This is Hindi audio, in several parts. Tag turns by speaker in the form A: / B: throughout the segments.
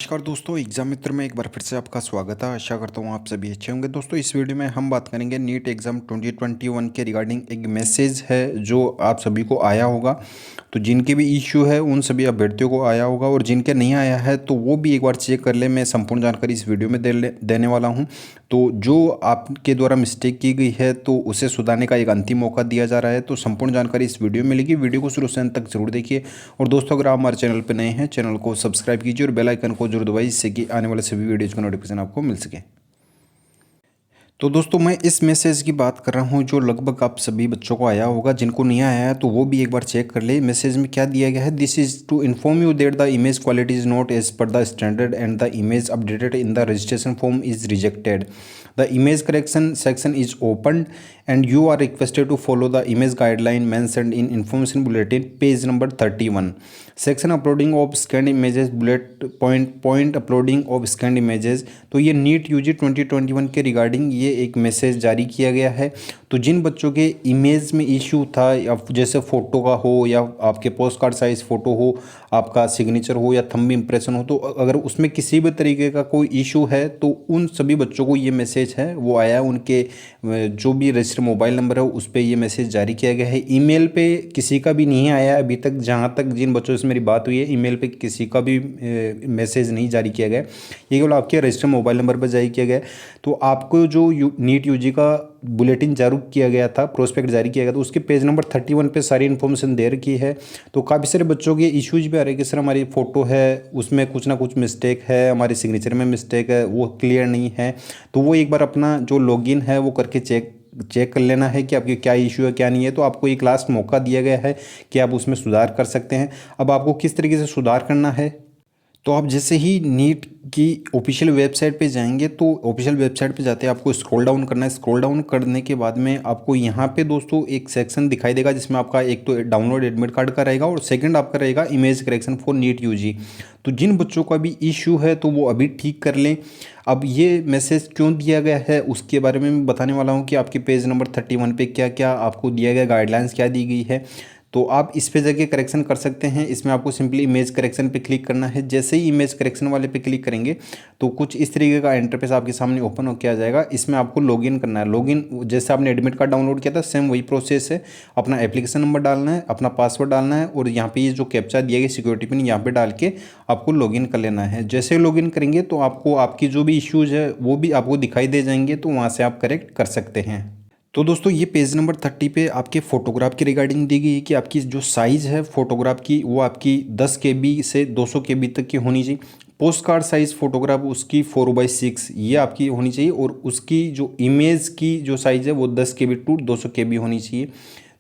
A: नमस्कार दोस्तों, एग्जाम मित्र में एक बार फिर से आपका स्वागत है। आशा करता हूँ आप सभी अच्छे होंगे। दोस्तों इस वीडियो में हम बात करेंगे नीट एग्ज़ाम 2021 के रिगार्डिंग एक मैसेज है जो आप सभी को आया होगा। तो जिनके भी इश्यू है उन सभी अभ्यर्थियों को आया होगा और जिनके नहीं आया है तो वो भी एक बार चेक कर ले। मैं संपूर्ण जानकारी इस वीडियो में देने वाला हूँ। तो जो आपके द्वारा मिस्टेक की गई है तो उसे सुधारने का एक अंतिम मौका दिया जा रहा है। तो संपूर्ण जानकारी इस वीडियो में मिलेगी। वीडियो को शुरू से अंत तक जरूर देखिए। और दोस्तों अगर आप हमारे चैनल पर नए हैं, चैनल को सब्सक्राइब कीजिए और बेल आइकन को जरूर दबाइए, जिससे कि आने वाले सभी वीडियोज़ का नोटिफिकेशन आपको मिल सके। तो दोस्तों मैं इस मैसेज की बात कर रहा हूँ जो लगभग आप सभी बच्चों को आया होगा। जिनको नहीं आया है तो वो भी एक बार चेक कर ले। मैसेज में क्या दिया गया है, this is to inform you that the image quality is not as per the standard and the image updated in the registration form is rejected. The image correction section is open and you are requested to follow the image guideline mentioned in information bulletin page number 31 section uploading of scanned images bullet point uploading of scanned images। तो ये नीट यूजी 2021 के रिगार्डिंग ये एक मैसेज जारी किया गया है। तो जिन बच्चों के इमेज में इशू था, या जैसे फ़ोटो का हो या आपके पोस्ट कार्ड साइज़ फ़ोटो हो, आपका सिग्नेचर हो या थंब इम्प्रेशन हो, तो अगर उसमें किसी भी तरीके का कोई इशू है तो उन सभी बच्चों को ये मैसेज है वो आया। उनके जो भी रजिस्टर मोबाइल नंबर है उस पर ये मैसेज जारी किया गया है। ईमेल पे किसी का भी नहीं आया अभी तक। जहाँ तक जिन बच्चों से मेरी बात हुई है, ईमेल पे किसी का भी मैसेज नहीं जारी किया गया। ये केवल आपके रजिस्टर मोबाइल नंबर पर जारी किया गया। तो आपको जो नीट यूजी का बुलेटिन जारी किया गया था, प्रोस्पेक्ट जारी किया गया था, उसके पेज नंबर 31 पे सारी इन्फॉर्मेशन दे रखी है। तो काफ़ी सारे बच्चों के इश्यूज भी आ रहे हैं कि सर हमारी फ़ोटो है उसमें कुछ ना कुछ मिस्टेक है, हमारे सिग्नेचर में मिस्टेक है, वो क्लियर नहीं है। तो वो एक बार अपना जो लॉगिन है वो करके चेक कर लेना है कि आपके क्या इशू है क्या नहीं है। तो आपको एक लास्ट मौका दिया गया है कि आप उसमें सुधार कर सकते हैं। अब आपको किस तरीके से सुधार करना है, तो आप जैसे ही नीट की ऑफिशियल वेबसाइट पे जाएंगे तो ऑफिशियल वेबसाइट पे जाते हैं आपको स्क्रॉल डाउन करना है। स्क्रॉल डाउन करने के बाद में आपको यहाँ पे दोस्तों एक सेक्शन दिखाई देगा जिसमें आपका एक तो डाउनलोड एडमिट कार्ड का रहेगा और सेकंड आपका रहेगा image correction for NEET UG. तो जिन बच्चों का भी इशू है तो वो अभी ठीक कर लें। अब ये मैसेज क्यों दिया गया है उसके बारे में मैं बताने वाला हूँ कि आपके पेज नंबर 31 पे क्या क्या आपको दिया गया, गाइडलाइंस क्या दी गई है। तो आप इस पे जाके करेक्शन कर सकते हैं। इसमें आपको सिंपली इमेज करेक्शन पे क्लिक करना है। जैसे ही इमेज करेक्शन वाले पे क्लिक करेंगे तो कुछ इस तरीके का इंटरफेस आपके सामने ओपन होकर आ जाएगा। इसमें आपको लॉगिन करना है। लॉगिन जैसे आपने एडमिट कार्ड डाउनलोड किया था सेम वही प्रोसेस है। अपना एप्लीकेशन नंबर डालना है, अपना पासवर्ड डालना है और यहाँ पे ये जो कैप्चा दिया गया सिक्योरिटी पिन यहाँ पे डाल के आपको लॉगिन कर लेना है। जैसे लॉगिन करेंगे तो आपको आपकी जो भी इश्यूज है वो भी आपको दिखाई दे जाएंगे, तो वहाँ से आप करेक्ट कर सकते हैं। तो दोस्तों ये पेज नंबर 30 पे आपके फ़ोटोग्राफ की रिगार्डिंग दी गई है कि आपकी जो साइज़ है फ़ोटोग्राफ की वो आपकी 10 KB से 200 KB तक की होनी चाहिए। पोस्ट कार्ड साइज़ फ़ोटोग्राफ उसकी 4/6 ये आपकी होनी चाहिए और उसकी जो इमेज की जो साइज़ है वो 10 KB टू 200 KB होनी चाहिए।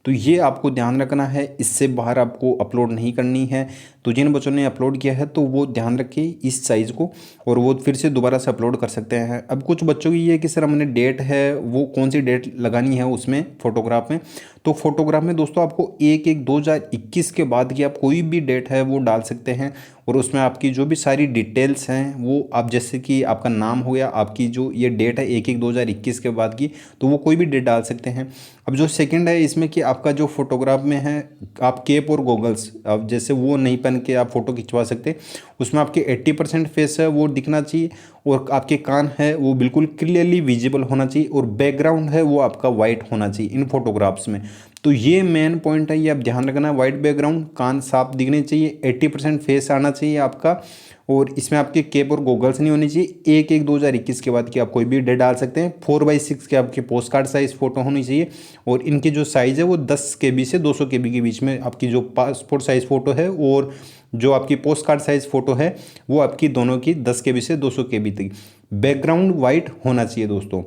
A: तो ये आपको ध्यान रखना है, इससे बाहर आपको अपलोड नहीं करनी है। तो जिन बच्चों ने अपलोड किया है तो वो ध्यान रखें इस साइज़ को और वो फिर से दोबारा से अपलोड कर सकते हैं। अब कुछ बच्चों की ये है कि सर हमने डेट है वो कौन सी डेट लगानी है उसमें फ़ोटोग्राफ में। तो फोटोग्राफ में दोस्तों आपको 1/1/2021 के बाद की आप कोई भी डेट है वो डाल सकते हैं और उसमें आपकी जो भी सारी डिटेल्स हैं वो आप जैसे कि आपका नाम हो गया, आपकी जो ये डेट है 1/1/2021 के बाद की, तो वो कोई भी डेट डाल सकते हैं। अब जो सेकंड है इसमें कि आपका जो फोटोग्राफ में है आप केप और गोगल्स अब जैसे वो नहीं पहन के आप फ़ोटो खिंचवा सकते। उसमें आपके 80% फेस है वो दिखना चाहिए और आपके कान है वो बिल्कुल क्लियरली विजिबल होना चाहिए और बैकग्राउंड है वो आपका वाइट होना चाहिए इन फोटोग्राफ्स में। तो ये मेन पॉइंट है, ये आप ध्यान रखना। वाइट बैकग्राउंड, कान साफ दिखने चाहिए, 80% फेस आना चाहिए आपका और इसमें आपके केप और गोगल्स नहीं होनी चाहिए। 1/1/2021 के बाद की आप कोई भी डेट डाल सकते हैं। 4/6 के आपके पोस्ट कार्ड साइज़ फ़ोटो होनी चाहिए और इनकी जो साइज़ है वो 10 KB से 200 KB के बीच में आपकी जो पासपोर्ट साइज़ फ़ोटो है और जो आपकी पोस्ट कार्ड साइज़ फ़ोटो है वो आपकी दोनों की 10 KB से 200 KB तक। बैकग्राउंड वाइट होना चाहिए दोस्तों।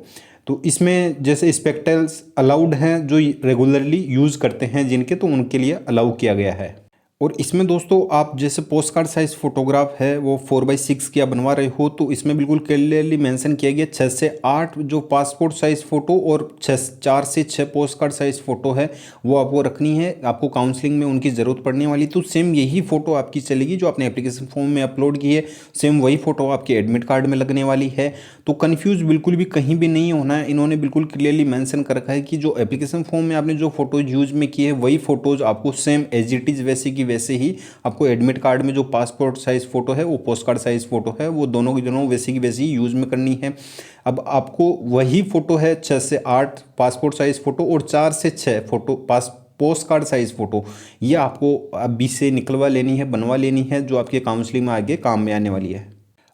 A: तो इसमें जैसे स्पेक्टल्स अलाउड हैं जो रेगुलरली यूज़ करते हैं जिनके, तो उनके लिए अलाउ किया गया है। और इसमें दोस्तों आप जैसे पोस्ट कार्ड साइज़ फ़ोटोग्राफ है वो 4/6 की आप बनवा रहे हो तो इसमें बिल्कुल क्लियरली मेंशन किया गया 6 से 8 जो पासपोर्ट साइज़ फ़ोटो और 4 से 6 पोस्ट कार्ड साइज़ फ़ोटो है वो आपको रखनी है। आपको काउंसलिंग में उनकी ज़रूरत पड़ने वाली, तो सेम यही फ़ोटो आपकी चलेगी जो आपने एप्लीकेशन फॉर्म में अपलोड की है। सेम वही फ़ोटो आपके एडमिट कार्ड में लगने वाली है। तो कन्फ्यूज़ बिल्कुल भी कहीं भी नहीं होना है। इन्होंने बिल्कुल क्लियरली मेंशन कर रखा है कि जो एप्लीकेशन फॉर्म में आपने जो फ़ोटोज़ यूज़ में की है वही फ़ोटोज़ आपको सेम एज इट इज़ वैसे की वैसे ही आपको एडमिट कार्ड में जो पासपोर्ट साइज़ फ़ोटो है, वो पोस्ट कार्ड साइज़ फ़ोटो है, वो दोनों की दोनों वैसी की वैसी यूज़ में करनी है। अब आपको वही फ़ोटो है 6 से 8 पासपोर्ट साइज़ फ़ोटो और 4 से 6 photo post card size photo, ये आपको अभी से निकलवा लेनी है, बनवा लेनी है, जो आपके काउंसलिंग में आगे काम में आने वाली है।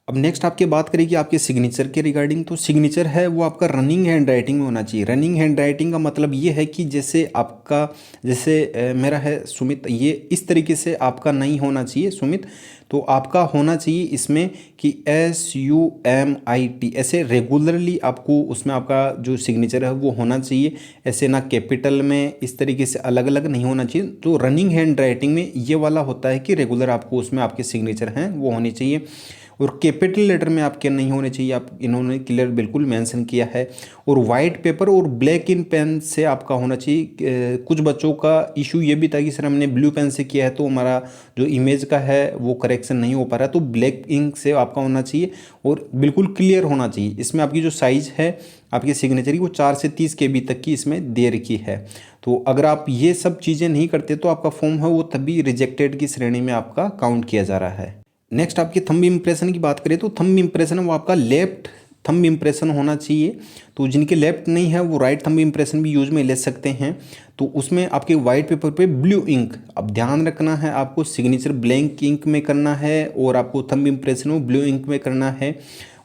A: अब नेक्स्ट आपकी बात करें कि आपके सिग्नेचर के रिगार्डिंग, तो सिग्नेचर है वो आपका रनिंग हैंड राइटिंग में होना चाहिए। रनिंग हैंड राइटिंग का मतलब ये है कि जैसे आपका, जैसे मेरा है सुमित, ये इस तरीके से आपका नहीं होना चाहिए सुमित, तो आपका होना चाहिए इसमें कि SUMIT, ऐसे रेगुलरली आपको उसमें आपका जो सिग्नेचर है वो होना चाहिए। ऐसे ना कैपिटल में इस तरीके से अलग अलग नहीं होना चाहिए। तो रनिंग हैंड राइटिंग में ये वाला होता है कि रेगुलर आपको उसमें आपके सिग्नेचर हैं वो होने चाहिए, और कैपिटल लेटर में आपके नहीं होने चाहिए, आप इन्होंने क्लियर बिल्कुल मेंशन किया है। और वाइट पेपर और ब्लैक इन पेन से आपका होना चाहिए। कुछ बच्चों का इशू ये भी था कि सर हमने ब्लू पेन से किया है तो हमारा जो इमेज का है वो करेक्शन नहीं हो पा रहा, तो ब्लैक इंक से आपका होना चाहिए और बिल्कुल क्लियर होना चाहिए। इसमें आपकी जो साइज़ है आपकी सिग्नेचर की वो 4 से 30 KB तक की इसमें दे रखी है। तो अगर आप ये सब चीज़ें नहीं करते तो आपका फॉर्म है वो तभी रिजेक्टेड की श्रेणी में आपका काउंट किया जा रहा है। नेक्स्ट आपकी थंब इम्प्रेशन की बात करें तो थंब इम्प्रेशन वो आपका लेफ्ट थंब इम्प्रेशन होना चाहिए। तो जिनके लेफ्ट नहीं है वो राइट थंब इम्प्रेशन भी यूज में ले सकते हैं। तो उसमें आपके वाइट पेपर पे ब्लू इंक, अब ध्यान रखना है आपको सिग्नेचर ब्लैंक इंक में करना है और आपको थंब इम्प्रेशन वो ब्लू इंक में करना है।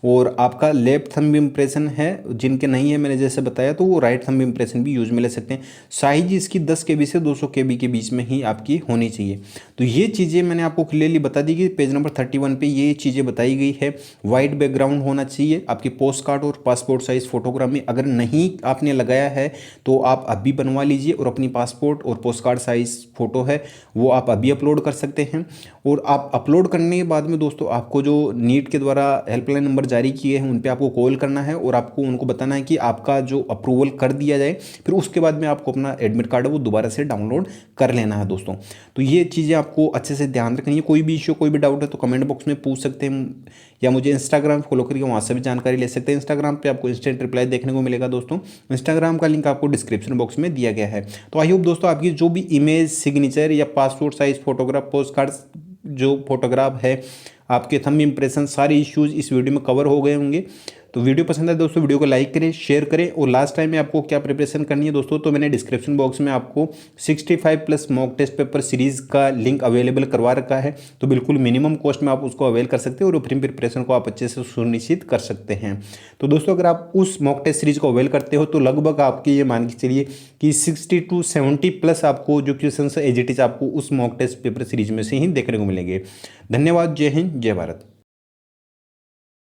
A: और आपका लेफ्ट थंब इम्प्रेशन है जिनके नहीं है मैंने जैसे बताया तो वो राइट थंब इम्प्रेशन भी यूज में ले सकते हैं। साइज इसकी 10 KB से 200 KB के बीच में ही आपकी होनी चाहिए। तो ये चीज़ें मैंने आपको क्लियरली बता दी कि पेज नंबर 31 पे ये चीज़ें बताई गई है। वाइट बैकग्राउंड होना चाहिए आपकी पोस्ट कार्ड और पासपोर्ट साइज फोटोग्राफ में, अगर नहीं आपने लगाया है तो आप अभी बनवा लीजिए और अपनी पासपोर्ट और पोस्ट कार्ड साइज फोटो है वो आप अभी अपलोड कर सकते हैं। और आप अपलोड करने के बाद में दोस्तों आपको जो नीट के द्वारा हेल्पलाइन नंबर जारी किए हैं उन पे आपको कॉल करना है और आपको उनको बताना है कि आपका जो अप्रूवल कर दिया जाए, फिर उसके बाद में आपको अपना एडमिट कार्ड है वो दोबारा से डाउनलोड कर लेना है दोस्तों। तो ये चीज़ें आपको अच्छे से ध्यान रखनी है। कोई भी इश्यू कोई भी डाउट है तो कमेंट बॉक्स में पूछ सकते हैं या मुझे इंस्टाग्राम फॉलो करके वहाँ से भी जानकारी ले सकते हैं। इंस्टाग्राम पे आपको इंस्टेंट रिप्लाई देखने को मिलेगा दोस्तों। इंस्टाग्राम का लिंक आपको डिस्क्रिप्शन बॉक्स में दिया गया है। तो आई होप दोस्तों आपकी जो भी इमेज, सिग्नेचर या passport size photograph, post card जो फोटोग्राफ है, आपके थंब इम्प्रेशन, सारे इश्यूज इस वीडियो में कवर हो गए होंगे। तो वीडियो पसंद है दोस्तों वीडियो को लाइक करें, शेयर करें। और लास्ट टाइम में आपको क्या प्रिपरेशन करनी है दोस्तों, तो मैंने डिस्क्रिप्शन बॉक्स में आपको 65+ मॉक टेस्ट पेपर सीरीज़ का लिंक अवेलेबल करवा रखा है। तो बिल्कुल मिनिमम कॉस्ट में आप उसको अवेल कर सकते हो और अपनी प्रिपरेशन को आप अच्छे से सुनिश्चित कर सकते हैं। तो दोस्तों अगर आप उस मॉक टेस्ट सीरीज को अवेल करते हो तो लगभग आपकी ये मान के चलिए कि 60 to 70+ आपको जो क्वेश्चन एज इट इज आपको उस मॉक टेस्ट पेपर सीरीज में से ही देखने को मिलेंगे। धन्यवाद। जय हिंद, जय भारत।